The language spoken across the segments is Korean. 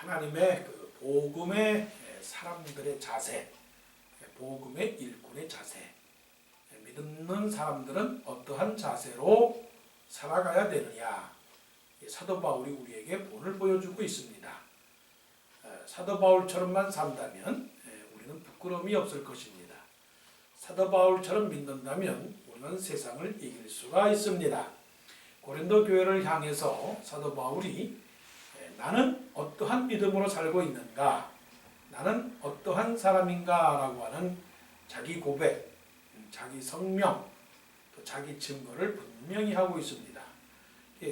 하나님의 그 복음의 사람들의 자세, 복음의 일꾼의 자세, 믿는 사람들은 어떠한 자세로 살아가야 되느냐, 사도 바울이 우리에게 본을 보여주고 있습니다. 사도 바울처럼만 산다면 우리는 부끄러움이 없을 것입니다. 사도 바울처럼 믿는다면 우리는 세상을 이길 수가 있습니다. 고린도 교회를 향해서 사도 바울이 나는 어떠한 믿음으로 살고 있는가, 나는 어떠한 사람인가 라고 하는 자기 고백, 자기 성명, 또 자기 증거를 분명히 하고 있습니다.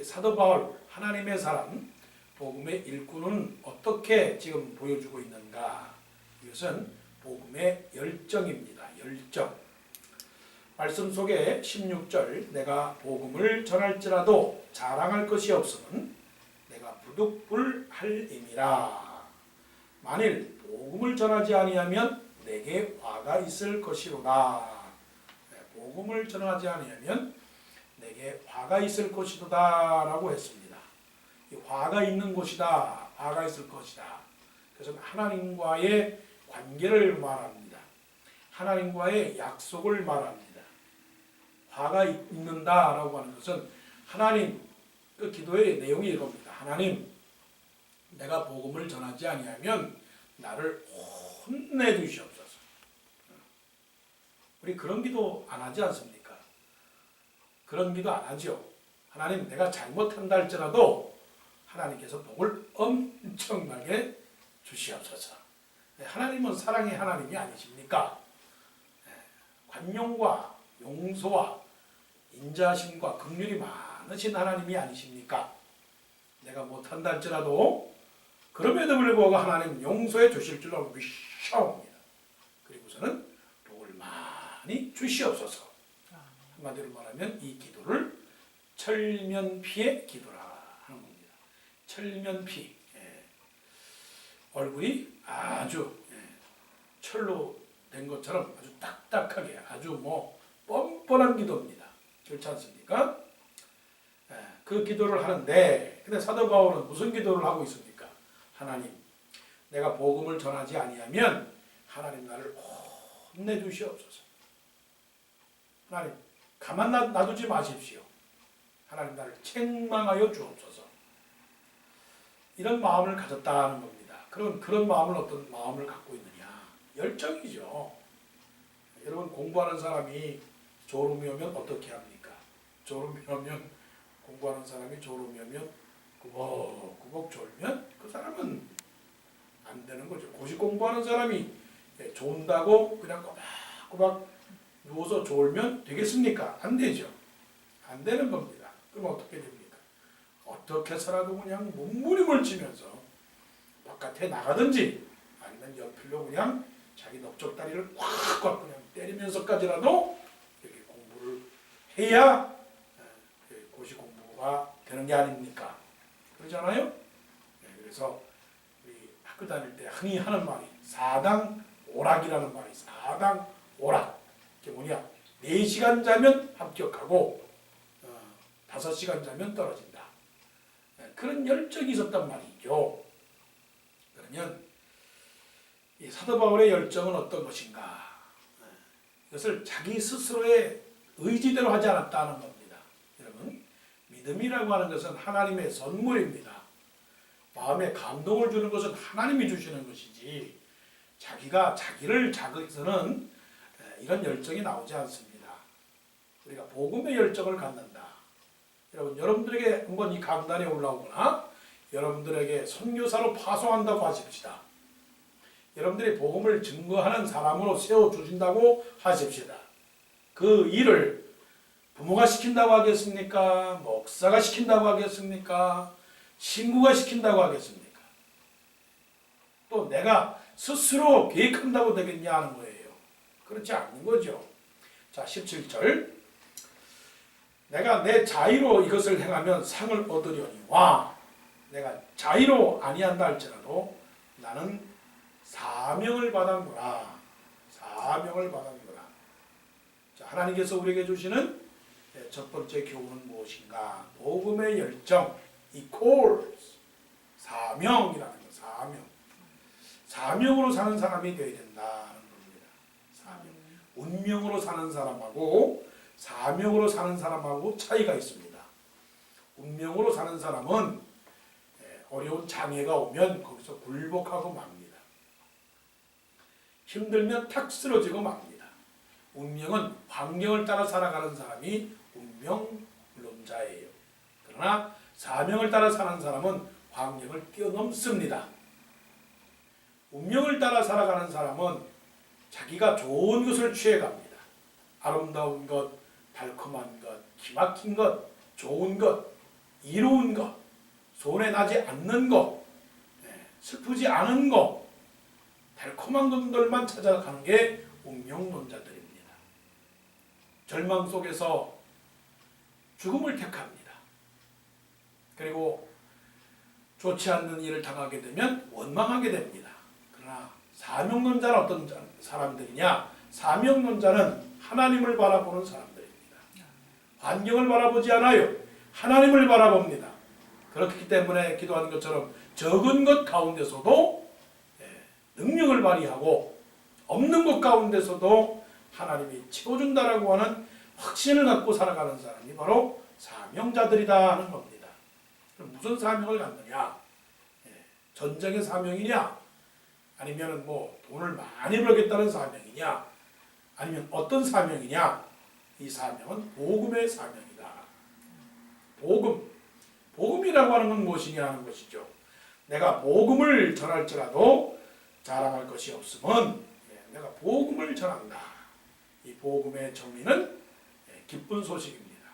사도 바울, 하나님의 사람, 복음의 일꾼은 어떻게 지금 보여주고 있는가? 이것은 복음의 열정입니다. 열정. 말씀 속에 16절, 내가 복음을 전할지라도 자랑할 것이 없으면 내가 부득불할임이라. 만일 복음을 전하지 아니하면 내게 화가 있을 것이로다. 복음을 전하지 아니하면 내게 화가 있을 것이로다 라고 했습니다. 이 화가 있는 곳이다, 화가 있을 것이다. 그것은 하나님과의 관계를 말합니다. 하나님과의 약속을 말합니다. 화가 있는다라고 하는 것은 하나님, 그 기도의 내용이 이겁니다. 하나님, 내가 복음을 전하지 아니하면 나를 혼내주시옵소서. 우리 그런 기도 안 하지 않습니까? 그런 기도 안 하죠. 하나님, 내가 잘못한다 할지라도 하나님께서 복을 엄청나게 주시옵소서. 하나님은 사랑의 하나님이 아니십니까? 관용과 용서와 인자심과 긍휼이 많으신 하나님이 아니십니까? 내가 못한다 할지라도 그럼에도 불구하고 하나님 용서해 주실 줄로 믿사옵니다. 그리고서는 복을 많이 주시옵소서. 한마디로 말하면 이 기도를 철면피의 기도라 하는 겁니다. 철면피, 얼굴이 아주 철로 된 것처럼 아주 딱딱하게, 아주 뻔뻔한 기도입니다. 그렇지 않습니까? 그 기도를 하는데, 근데 사도 바울은 무슨 기도를 하고 있습니까? 하나님, 내가 복음을 전하지 아니하면 하나님 나를 혼내주시옵소서. 하나님, 가만 놔두지 마십시오. 하나님 나를 책망하여 주옵소서. 이런 마음을 가졌다는 겁니다. 그런 마음을 어떤 마음을 갖고 있느냐? 열정이죠. 여러분, 공부하는 사람이 졸음이 오면 어떻게 합니까? 졸음이 오면, 공부하는 사람이 졸음이 오면 꾸벅꾸벅 졸면 그 사람은 안 되는 거죠. 고시 공부하는 사람이 존다고 그냥 꼬박꼬박 누워서 졸면 되겠습니까? 안 되죠. 안 되는 겁니다. 그럼 어떻게 됩니까? 어떻게 해서라도 그냥 몸부림을 치면서 바깥에 나가든지 아니면 연필로 그냥 자기 넓적다리를 꽉꽉 그냥 때리면서까지라도 이렇게 공부를 해야 고시 공부가 되는 게 아닙니까? 그러잖아요? 그래서 우리 학교 다닐 때 흔히 하는 말이 사당 오락이라는 말이 있어요. 사당 오락. 그게 뭐냐? 4시간 자면 합격하고 5시간 자면 떨어진다. 그런 열정이 있었단 말이죠. 그러면 이 사도 바울의 열정은 어떤 것인가? 이것을 자기 스스로의 의지대로 하지 않았다는 겁니다. 여러분, 믿음이라고 하는 것은 하나님의 선물입니다. 마음에 감동을 주는 것은 하나님이 주시는 것이지 자기가 자기를 자극해서는 이런 열정이 나오지 않습니다. 우리가 복음의 열정을 갖는다. 여러분, 여러분들에게 한번 이 강단에 올라오거나 여러분들에게 선교사로 파송한다고 하십시다. 여러분들이 복음을 증거하는 사람으로 세워주신다고 하십시다. 그 일을 부모가 시킨다고 하겠습니까? 목사가 시킨다고 하겠습니까? 친구가 시킨다고 하겠습니까? 또 내가 스스로 계획한다고 되겠냐 하는 거예요. 그렇지 않는 거죠. 자, 17절. 내가 내 자의로 이것을 행하면 상을 얻으려니와 내가 자의로 아니한다 할지라도 나는 사명을 받았노라. 사명을 받았노라. 자, 하나님께서 우리에게 주시는 첫 번째 교훈은 무엇인가? 복음의 열정, equals 사명이라는 거. 사명으로 사는 사람이 되어야 된다는 겁니다. 사명. 운명으로 사는 사람하고 사명으로 사는 사람하고 차이가 있습니다. 운명으로 사는 사람은 어려운 장애가 오면 거기서 굴복하고 맙니다. 힘들면 탁 쓰러지고 맙니다. 운명은 환경을 따라 살아가는 사람이 운명론자예요. 그러나 사명을 따라 사는 사람은 환경을 뛰어넘습니다. 운명을 따라 살아가는 사람은 자기가 좋은 것을 취해갑니다. 아름다운 것, 달콤한 것, 기막힌 것, 좋은 것, 이로운 것, 손에 나지 않는 것, 슬프지 않은 것, 달콤한 것들만 찾아가는 게 운명론자들입니다. 절망 속에서 죽음을 택합니다. 그리고 좋지 않는 일을 당하게 되면 원망하게 됩니다. 그러나 사명론자는 어떤 사람들이냐? 사명론자는 하나님을 바라보는 사람들입니다. 환경을 바라보지 않아요. 하나님을 바라봅니다. 그렇기 때문에 기도하는 것처럼 적은 것 가운데서도 능력을 발휘하고 없는 것 가운데서도 하나님이 채워준다라고 하는 확신을 갖고 살아가는 사람이 바로 사명자들이다 하는 겁니다. 그럼 무슨 사명을 갖느냐? 전쟁의 사명이냐? 아니면 뭐 돈을 많이 벌겠다는 사명이냐? 아니면 어떤 사명이냐? 이 사명은 복음의 사명이다. 복음이라고 하는 건 무엇이냐 하는 것이죠. 내가 복음을 전할지라도 자랑할 것이 없으면 내가 복음을 전한다. 이 복음의 정의는 기쁜 소식입니다.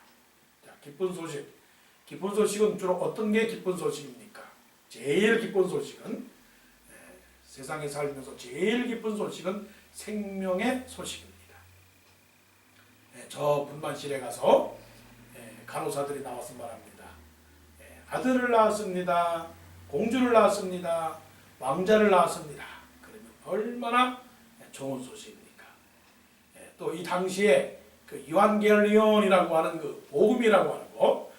자, 기쁜 소식. 기쁜 소식은 주로 어떤 게 기쁜 소식입니까? 제일 기쁜 소식은 세상에 살면서 제일 기쁜 소식은 생명의 소식입니다. 저 분만실에 가서 간호사들이 나와서 말합니다. 아들을 낳았습니다. 공주를 낳았습니다. 왕자를 낳았습니다. 그러면 얼마나 좋은 소식입니까? 또 이 당시에 그 이완겔리온이라고 하는 그 복음이라고 하는 거,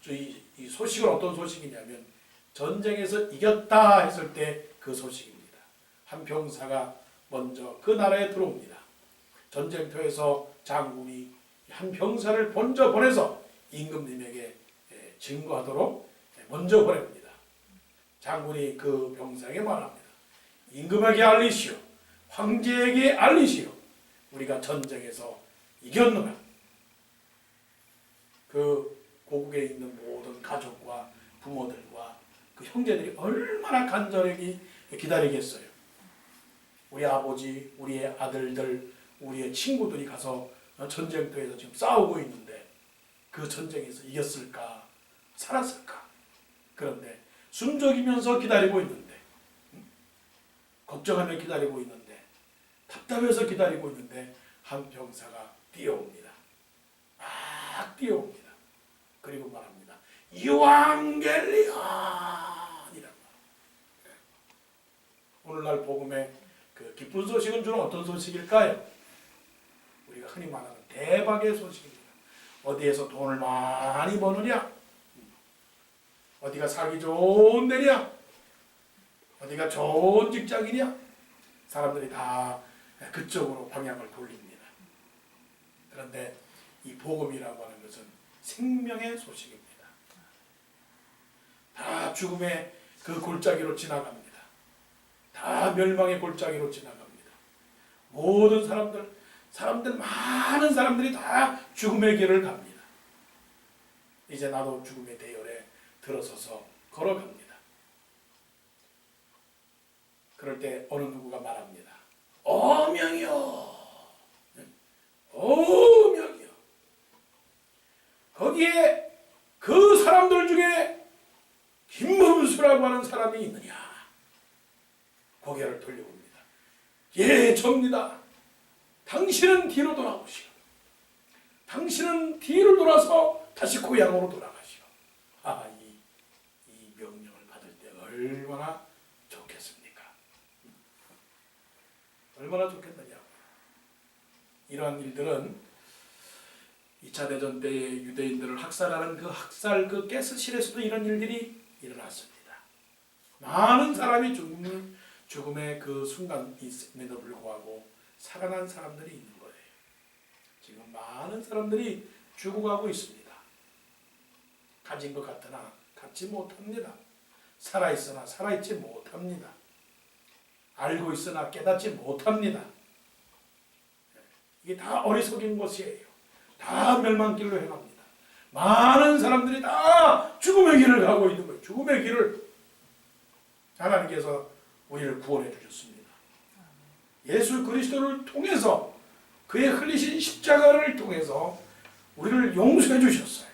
이 소식은 어떤 소식이냐면 전쟁에서 이겼다 했을 때 그 소식입니다. 한 병사가 먼저 그 나라에 들어옵니다. 전쟁터에서 장군이 한 병사를 먼저 보내서 임금님에게 증거하도록 먼저 보냅니다. 장군이 그 병사에게 말합니다. 임금에게 알리시오. 황제에게 알리시오. 우리가 전쟁에서 이겼노라. 그 고국에 있는 모든 가족과 부모들과 그 형제들이 얼마나 간절히 기다리겠어요. 우리 아버지, 우리의 아들들, 우리의 친구들이 가서 전쟁터에서 지금 싸우고 있는데 그 전쟁에서 이겼을까? 살았을까? 그런데 숨죽이면서 기다리고 있는데, 걱정하며 기다리고 있는데, 답답해서 기다리고 있는데 한 병사가 뛰어옵니다. 막 뛰어옵니다. 그리고 말합니다. 이완겔리온이란 말. 오늘날 복음의 그 기쁜 소식은 주로 어떤 소식일까요? 우리가 흔히 말하는 대박의 소식입니다. 어디에서 돈을 많이 버느냐? 어디가 살기 좋은 데냐? 어디가 좋은 직장이냐? 사람들이 다 그쪽으로 방향을 돌립니다. 그런데 이 복음이라고 하는 것은 생명의 소식입니다. 다 죽음의 그 골짜기로 지나갑니다. 다 멸망의 골짜기로 지나갑니다. 모든 많은 사람들이 다 죽음의 길을 갑니다. 이제 나도 죽음의 대열에 들어서서 걸어갑니다. 그럴 때 어느 누구가 말합니다. 어명이요. 어명이요. 거기에 그 사람들 중에 김범수라고 하는 사람이 있느냐. 고개를 돌려봅니다. 예, 접니다. 당신은 뒤로 돌아오시오. 당신은 뒤로 돌아서 다시 고향으로 돌아가시오. 이 명령을 받을 때 얼마나 좋겠습니까? 얼마나 좋겠느냐. 이러한 일들은 2차 대전 때 유대인들을 학살하는 그 학살 가스실에서도 이런 일들이 일어났습니다. 많은 사람이 죽음의 그 순간이 있음에도 불구하고 살아난 사람들이 있는 거예요. 지금 많은 사람들이 죽어가고 있습니다. 가진 것 같으나 갖지 못합니다. 살아있으나 살아있지 못합니다. 알고 있으나 깨닫지 못합니다. 이게 다 어리석인 것이에요. 다 멸망길로 행합니다. 많은 사람들이 다 죽음의 길을 가고 있는 거예요. 죽음의 길을. 하나님께서 우리를 구원해 주셨습니다. 예수 그리스도를 통해서 그의 흘리신 십자가를 통해서 우리를 용서해 주셨어요.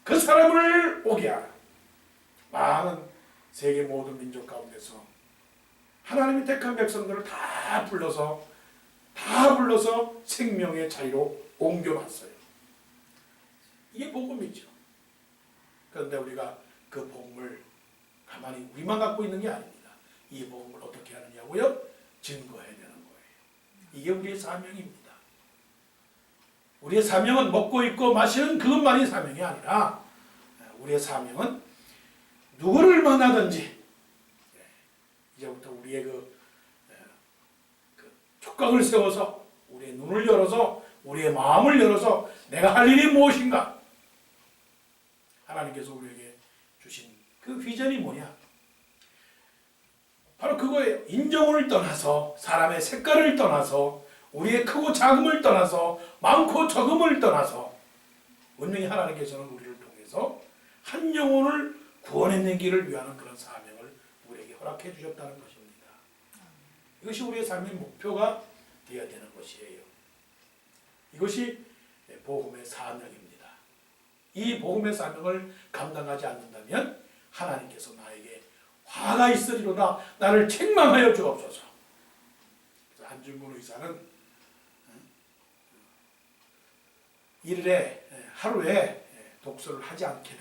그 사람을 오게 하라. 많은 세계 모든 민족 가운데서 하나님이 택한 백성들을 다 불러서 생명의 자리로 옮겨놨어요. 이게 복음이죠. 그런데 우리가 그 복음을 가만히 우리만 갖고 있는 게 아닙니다. 이 복음을 어떻게 하느냐고요? 증거해야 되는 거예요. 이게 우리의 사명입니다. 우리의 사명은 먹고 입고 마시는 그것만이 사명이 아니라 우리의 사명은 누구를 만나든지 이제부터 우리의 그 촉각을 세워서 우리의 눈을 열어서 우리의 마음을 열어서 내가 할 일이 무엇인가? 하나님께서 우리에게 주신 그 비전이 뭐냐? 바로 그거예요. 인종을 떠나서 사람의 색깔을 떠나서 우리의 크고 작음을 떠나서 많고 적음을 떠나서 분명히 하나님께서는 우리를 통해서 한 영혼을 구원해내기를 위하는 그런 사명을 우리에게 허락해 주셨다는 것입니다. 이것이 우리의 삶의 목표가 되어야 되는 것이에요. 이것이 복음의 사명입니다. 이 복음의 사명을 감당하지 않는다면 하나님께서 나에게 화가 있으리로다 나를 책망하여 주옵소서. 그래서 한준근 의사는 하루에 독서를 하지 않게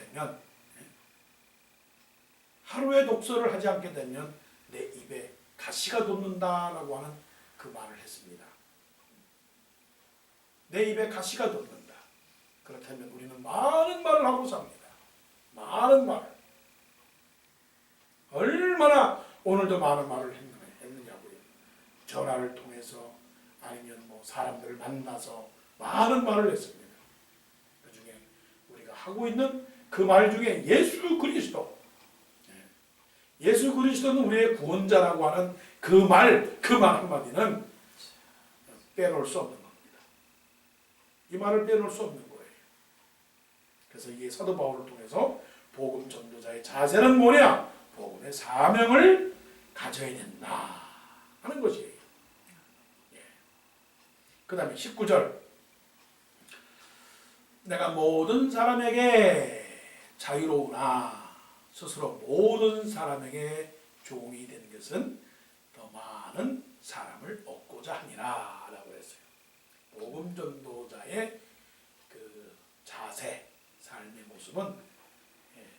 되면 내 입에 가시가 돋는다라고 하는 그 말을 했습니다. 내 입에 가시가 돋는다. 그렇다면 우리는 많은 말을 하고 삽니다. 많은 말. 얼마나 오늘도 많은 말을 했느냐고요. 전화를 통해서 아니면 사람들을 만나서 많은 말을 했습니다. 그 중에 우리가 하고 있는 그 말 중에 예수 그리스도는 우리의 구원자라고 하는 그 말 한마디는 빼놓을 수 없는 겁니다. 이 말을 빼놓을 수 없는 거예요. 그래서 이게 사도 바울을 통해서 복음 전도자의 자세는 뭐냐? 복음의 사명을 가져야 된다 하는 것이에요. 그 다음에 19절 내가 모든 사람에게 자유로우나 스스로 모든 사람에게 종이 된 것은 더 많은 사람을 얻고자 하니라 라고 했어요. 복음 전도자의 그 자세, 삶의 모습은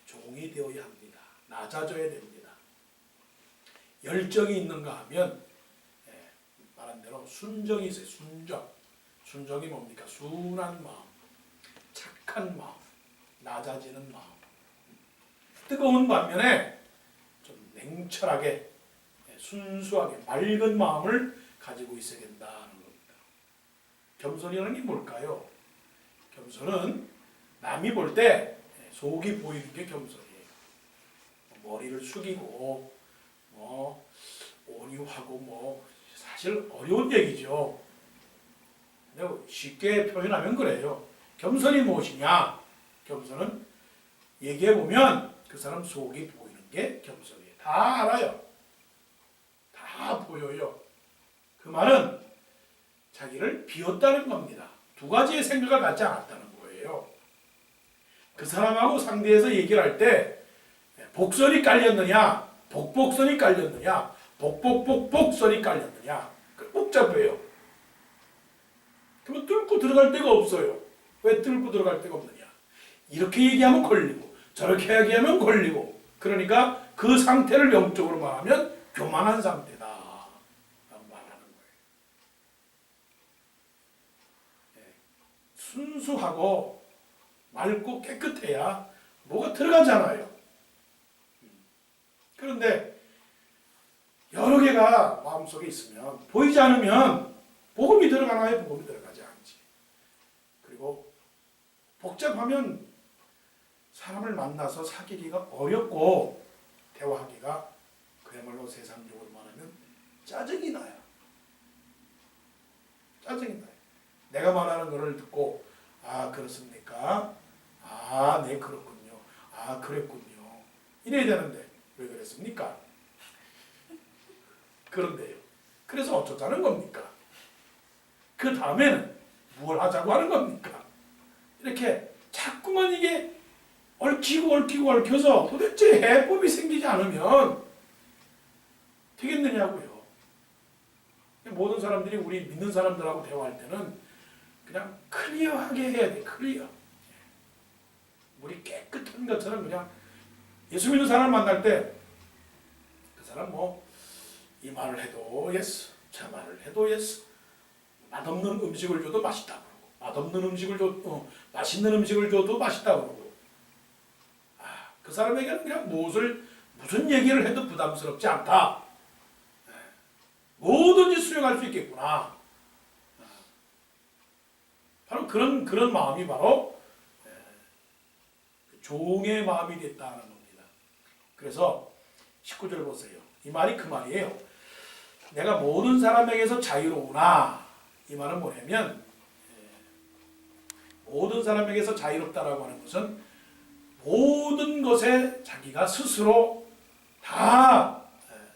종이 되어야 합니다. 낮아져야 됩니다. 열정이 있는가 하면 말한 대로 순정이 있어요. 순정이 뭡니까? 순한 마음, 착한 마음, 낮아지는 마음. 뜨거운 반면에 좀 냉철하게 순수하게 맑은 마음을 가지고 있어야 된다는 겁니다. 겸손이라는 게 뭘까요? 겸손은 남이 볼 때 속이 보이는 게 겸손이에요. 머리를 숙이고 온유하고 사실 어려운 얘기죠. 근데 쉽게 표현하면 그래요. 겸손이 무엇이냐? 겸손은 얘기해보면 그 사람 속이 보이는 게 겸손이에요. 다 알아요. 다 보여요. 그 말은 자기를 비웠다는 겁니다. 두 가지의 생각을 갖지 않았다는 거예요. 그 사람하고 상대해서 얘기를 할 때 복선이 깔렸느냐, 복복선이 깔렸느냐, 복복복복선이 깔렸느냐, 복잡해요. 그러면 뚫고 들어갈 데가 없어요. 왜 뚫고 들어갈 데가 없느냐? 이렇게 얘기하면 걸리고 저렇게 얘기하면 걸리고, 그러니까 그 상태를 영적으로 말하면 교만한 상태다 라고 말하는 거예요. 순수하고 맑고 깨끗해야 뭐가 들어가잖아요. 그런데 문제가 마음속에 있으면 보이지 않으면 복음이 들어가나요? 복음이 들어가지 않지. 그리고 복잡하면 사람을 만나서 사귀기가 어렵고 대화하기가 그야말로 세상적으로 말하면 짜증이 나요. 짜증이 나요. 내가 말하는 거를 듣고 아 그렇습니까? 아 네 그렇군요. 아 그랬군요. 이래야 되는데 왜 그랬습니까? 그런데요. 그래서 어쩌자는 겁니까? 그 다음에는 뭘 하자고 하는 겁니까? 이렇게 자꾸만 이게 얽혀서 도대체 해법이 생기지 않으면 되겠느냐고요. 모든 사람들이 우리 믿는 사람들하고 대화할 때는 그냥 클리어하게 해야 돼. 클리어. 물이 깨끗한 것처럼 그냥 예수 믿는 사람 만날 때 그 사람 이 말을 해도 예스, 저 말을 해도 예스. 맛없는 음식을 줘도 맛있다 그러고 맛없는 음식을 줘도 맛있는 음식을 줘도 맛있다 그러고 그 사람에게는 그냥 무슨 얘기를 해도 부담스럽지 않다. 뭐든지 수용할 수 있겠구나. 바로 그런 마음이 바로 종의 마음이 됐다는 겁니다. 그래서 19절 보세요. 이 말이 그 말이에요. 내가 모든 사람에게서 자유로우나 이 말은 뭐냐면 모든 사람에게서 자유롭다라고 하는 것은 모든 것에 자기가 스스로 다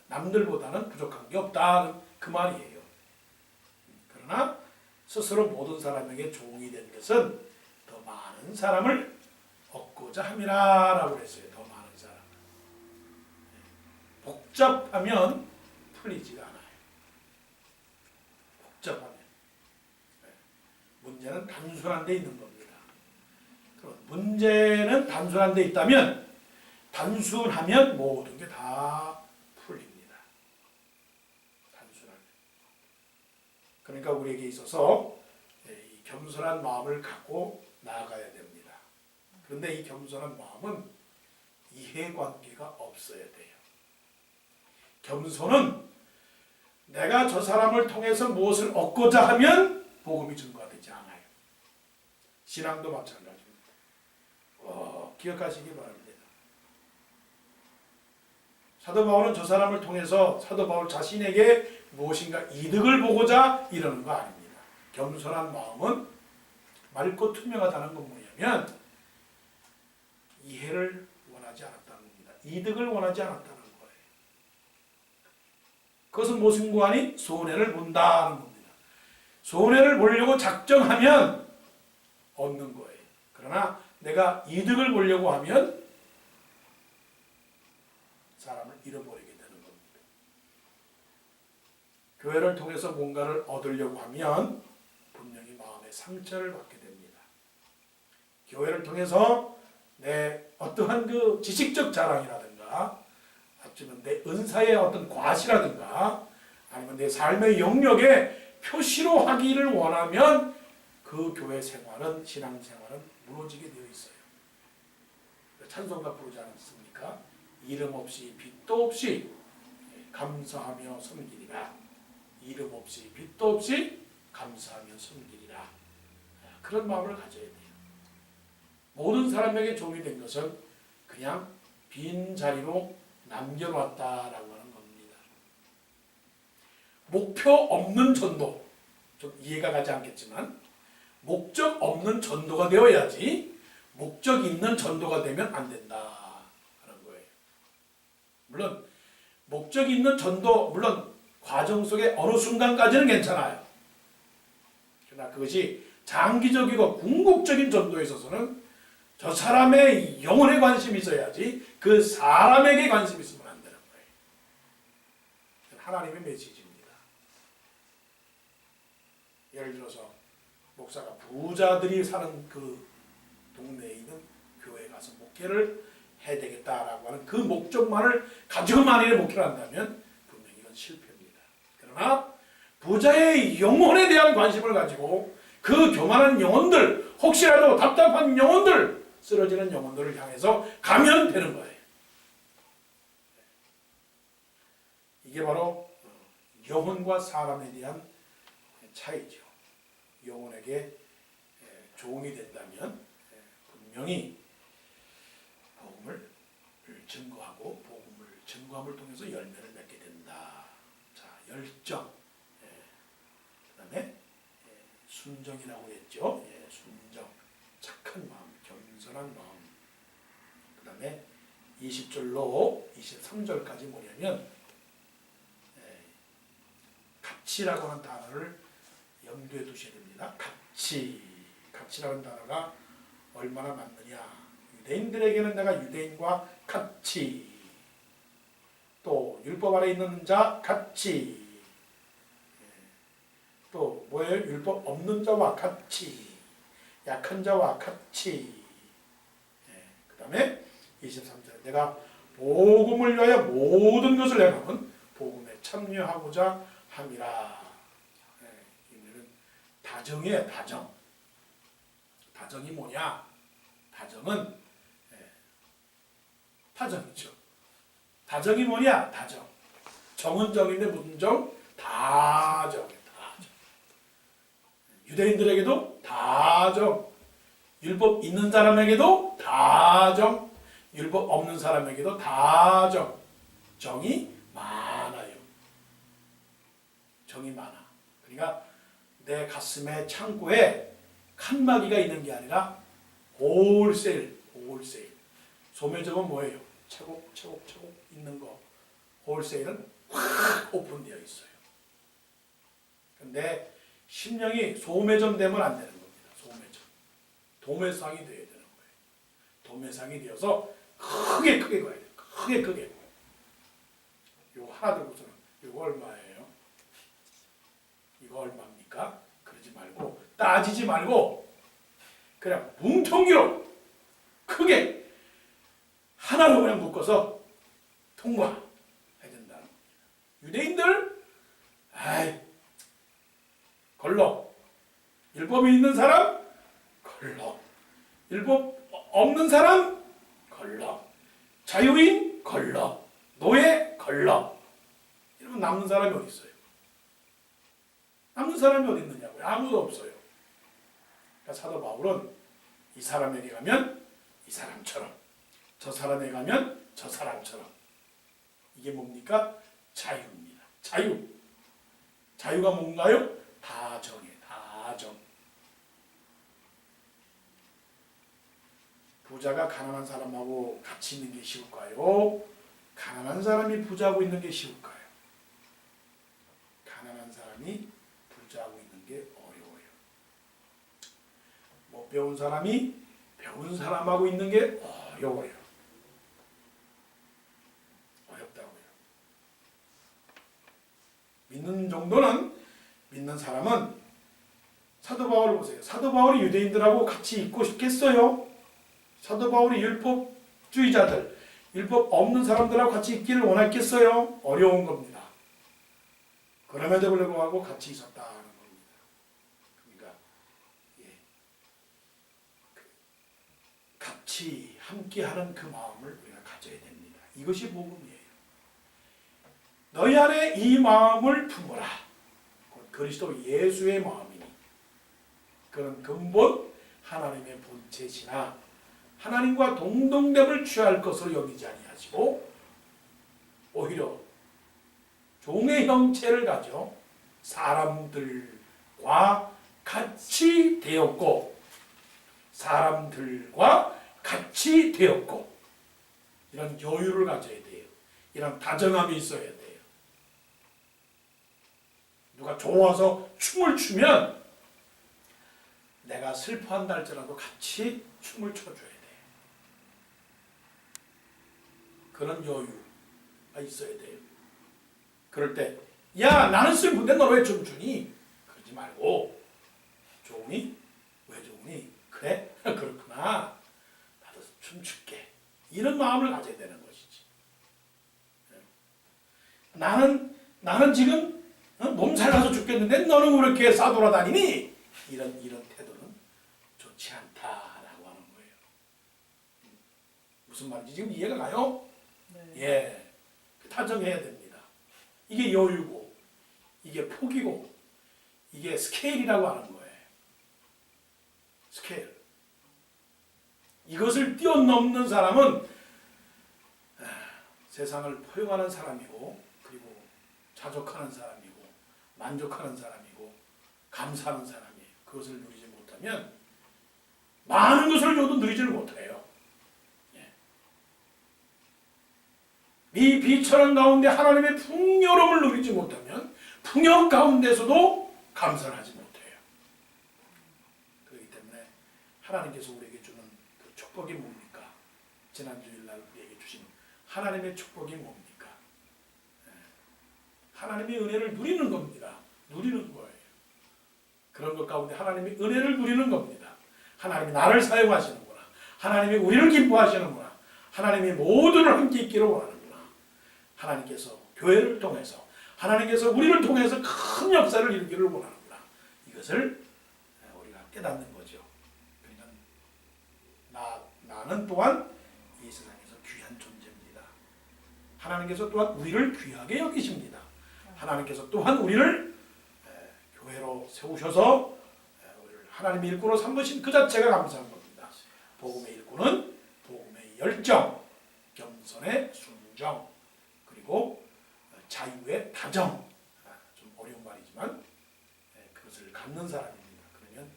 남들보다는 부족한 게 없다는 그 말이에요. 그러나 스스로 모든 사람에게 종이 된 것은 더 많은 사람을 얻고자 함이라 라고 그랬어요. 더 많은 사람. 복잡하면 풀리지가 않아요. 복잡하면. 문제는 단순한 데 있는 겁니다. 문제는 단순한 데 있다면 단순하면 모든 게 다 풀립니다. 단순하면. 그러니까 우리에게 있어서 이 겸손한 마음을 갖고 나아가야 됩니다. 그런데 이 겸손한 마음은 이해관계가 없어야 돼요. 겸손은 내가 저 사람을 통해서 무엇을 얻고자 하면 복음이 증거되지 않아요. 신앙도 마찬가지입니다. 기억하시기 바랍니다. 사도 바울은 저 사람을 통해서 사도 바울 자신에게 무엇인가 이득을 보고자 이러는 거 아닙니다. 겸손한 마음은 맑고 투명하다는 건 뭐냐면 이해를 원하지 않았다는 겁니다. 이득을 원하지 않았다는 거예요. 그것은 무슨 구하니? 손해를 본다는 겁니다. 손해를 보려고 작정하면 얻는 거예요. 그러나 내가 이득을 보려고 하면 사람을 잃어버리게 되는 겁니다. 교회를 통해서 뭔가를 얻으려고 하면 분명히 마음의 상처를 받게 됩니다. 교회를 통해서 내 어떠한 그 지식적 자랑이라든가 아니면 내 은사의 어떤 과시라든가 아니면 내 삶의 영역에 표시로 하기를 원하면 그 교회 생활은 신앙생활은 무너지게 되어 있어요. 찬송가 부르지 않았습니까? 이름 없이 빛도 없이 감사하며 섬기리라. 이름 없이 빛도 없이 감사하며 섬기리라. 그런 마음을 가져야 돼요. 모든 사람에게 종이 된 것은 그냥 빈 자리로 남겨놨다라고 하는 겁니다. 목표 없는 전도, 좀 이해가 가지 않겠지만 목적 없는 전도가 되어야지 목적 있는 전도가 되면 안 된다 하는 거예요. 물론 목적 있는 전도, 물론 과정 속에 어느 순간까지는 괜찮아요. 그러나 그것이 장기적이고 궁극적인 전도에 있어서는 저 사람의 영혼에 관심이 있어야지 그 사람에게 관심이 있으면 안 되는 거예요. 하나님의 메시지입니다. 예를 들어서 목사가 부자들이 사는 그 동네에 있는 교회에 가서 목회를 해야 되겠다라고 하는 그 목적만을 가지고 만일에 목회를 한다면 분명히 이건 실패입니다. 그러나 부자의 영혼에 대한 관심을 가지고 그 교만한 영혼들, 혹시라도 답답한 영혼들, 쓰러지는 영혼들을 향해서 가면 되는 거예요. 이게 바로 영혼과 사람에 대한 차이죠. 영혼에게 종이 된다면 분명히 복음을 증거하고 복음을 증거함을 통해서 열매를 맺게 된다. 자, 열정. 그다음에 순정이라고 했죠. 순정, 착한 마음, 겸손한 마음. 그다음에 20절로 23절까지 뭐냐면 가치라고 하는 단어를 염두에 두셔야 됩니다. 가치라는 단어가 얼마나 맞느냐. 유대인들에게는 내가 유대인과 같이, 또 율법 아래 있는 자 같이, 또 뭐예요? 율법 없는 자와 같이, 약한 자와 같이. 그 다음에 23절 내가 복음을 위하여 모든 것을 행하면 복음에 참여하고자 함이라. 이는 다정이에요. 다정이 뭐냐? 다정은 다정이죠. 다정이 뭐냐? 정은 정인데 무슨 정? 다정. 유대인들에게도 다정. 율법 있는 사람에게도 다정. 율법 없는 사람에게도 다정. 정이 많아요. 정이 많아. 그러니까 내 가슴의 창고에 칸막이가 있는 게 아니라 홀세일. 소매점은 뭐예요? 차곡차곡 있는 거. 홀세일은 확 오픈되어 있어요. 근데 심령이 소매점 되면 안 되는 겁니다. 소매점. 도매상이 되어야 되는 거예요. 도매상이 되어서 크게 가야 돼요. 크게. 이거 하나 들고서는 이거 얼마예요? 이거 얼마입니까? 그러지 말고, 따지지 말고 그냥 뭉텅기로 크게 하나로 그냥 묶어서 통과해야 된다는 겁니다. 유대인들 걸러. 율법이 있는 사람 걸러. 율법 없는 사람 걸러. 자유인 걸러. 노예 걸러. 이러면 남는 사람이 어디 있어요? 남는 사람이 어디 있느냐고요? 아무도 없어요. 그러니까 사도 바울은 이 사람에게 가면 이 사람처럼, 저 사람에게 가면 저 사람처럼. 이게 뭡니까? 자유입니다. 자유가 뭔가요? 다정. 부자가 가난한 사람하고 같이 있는 게 쉬울까요? 가난한 사람이 부자하고 있는 게 쉬울까요? 가난한 사람이 부자하고 있는 게 어려워요. 못 배운 사람이 배운 사람하고 있는 게 어려워요. 어렵다고요. 믿는 정도는, 믿는 사람은 사도 바울을 보세요. 사도 바울이 유대인들하고 같이 있고 싶겠어요? 사도 바울이 율법주의자들, 율법 없는 사람들하고 같이 있기를 원했겠어요? 어려운 겁니다. 그럼에도 불구하고 같이 있었다는 겁니다. 그러니까 같이 함께하는 그 마음을 우리가 가져야 됩니다. 이것이 복음이에요. 너희 안에 이 마음을 품어라. 그리스도 예수의 마음이니 그는 근본 하나님의 본체시나 하나님과 동등됨을 취할 것으로 여기지 아니하시고 오히려 종의 형체를 가져 사람들과 같이 되었고 이런 여유를 가져야 돼요. 이런 다정함이 있어야 돼요. 누가 좋아서 춤을 추면 내가 슬퍼한다 할지라도 같이 춤을 춰줘야 돼요. 그런 여유가 있어야 돼요. 그럴 때 야 나는 슬픈데 너 왜 춤추니? 그러지 말고 종이 왜 종이? 그래? 그렇구나. 나도 춤출게. 이런 마음을 가져야 되는 것이지. 나는 지금 몸살 나서 죽겠는데 너는 왜 이렇게 싸돌아다니니? 이런 태도는 좋지 않다라고 하는 거예요. 무슨 말인지 지금 이해가 가요? 네. 다정해야 됩니다. 이게 여유고 이게 폭이고 이게 스케일이라고 하는 거예요. 스케일. 이것을 뛰어넘는 사람은 세상을 포용하는 사람이고, 그리고 자족하는 사람이고, 만족하는 사람이고, 감사하는 사람이에요. 그것을 누리지 못하면 많은 것을 줘도 누리지를 못해요. 예. 이 비천한 가운데 하나님의 풍요로움을 누리지 못하면 풍요 가운데서도 감사를 하지 못해요. 그렇기 때문에 하나님께서 우리에게 주는 그 축복이 뭡니까? 지난 주일날 우리에게 주신 하나님의 축복이 뭡니까? 예. 하나님의 은혜를 누리는 겁니다. 누리는 거예요. 그런 것 가운데 하나님의 은혜를 누리는 겁니다. 하나님이 나를 사용하시는구나. 하나님이 우리를 기뻐하시는구나. 하나님이 모두를 함께 있기를 원하는구나. 하나님께서 교회를 통해서, 하나님께서 우리를 통해서 큰 역사를 이루기를 원하는구나. 이것을 우리가 깨닫는 거죠. 그러니까 나는 또한 이 세상에서 귀한 존재입니다. 하나님께서 또한 우리를 귀하게 여기십니다. 하나님께서 또한 우리를 교회로 세우셔서 우리를 하나님의 일꾼으로 삼으신 그 자체가 감사한 겁니다. 복음의 일꾼은 복음의 열정, 겸손의 순정, 그리고 자유의 다정. 좀 어려운 말이지만 그것을 갖는 사람입니다. 그러면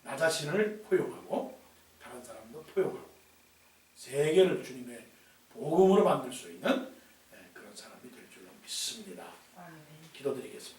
나 자신을 포용하고 다른 사람도 포용하고 세계를 주님의 복음으로 만들 수 있는 그런 사람이 될 줄로 믿습니다. 기도드리겠습니다.